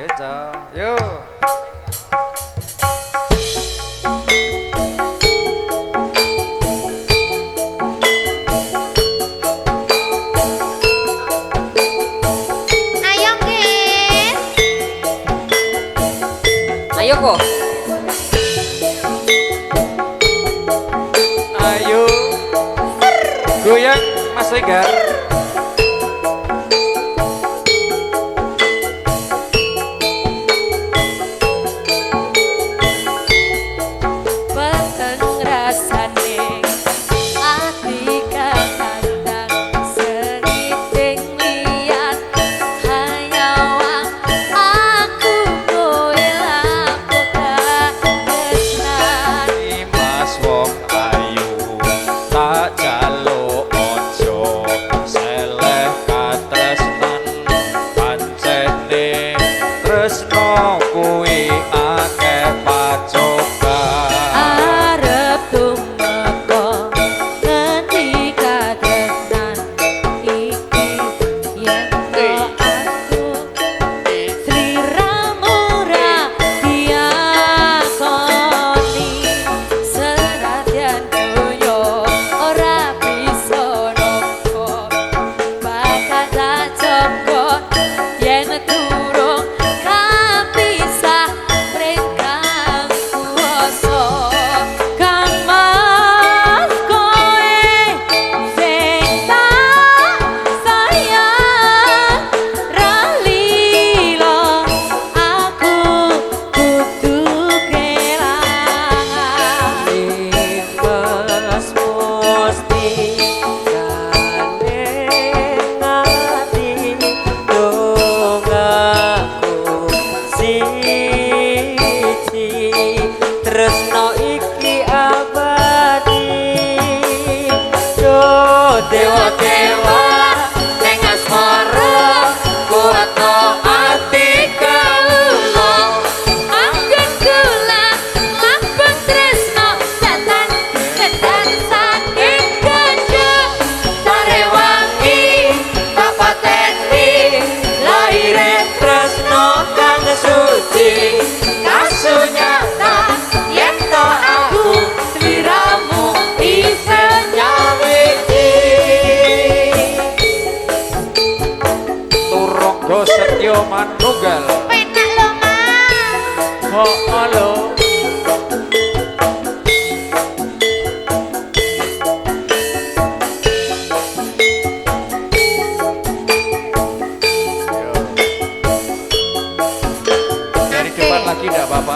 Eca, yuk. Ayo Kin. Ayo kok. Ayo. Goyang Mas Regar. Peteng rasane ati kakandang seriting liat hayawang aku kowe lapo katresnan Mas wong ayu tak jaluk ojo seleh katresnan pancene tresno kuwi akeh pacoban arep tumeka ngendi katresnan iki yen aku sliramu ra diakoni senadyan donya ora bisa nampa bakal tak coba yen durung kapisah rengkang kuwasa kang mas kowe sing tak sayang ra lila aku kudu kelangan Mas musti kangen ati dongaku siji tresno iki abadi yo dewa-dewa ning asmara kuatno ati kawula Anggun kula lampun tresno datan ketan saking kanca Sarewangi papateni laire tresno kang suci kasunyata yen to aku sliramu bisa nyawiti Turangga Setya Manunggal Penak lo Mas. halo dari depan lagi enggak apa-apa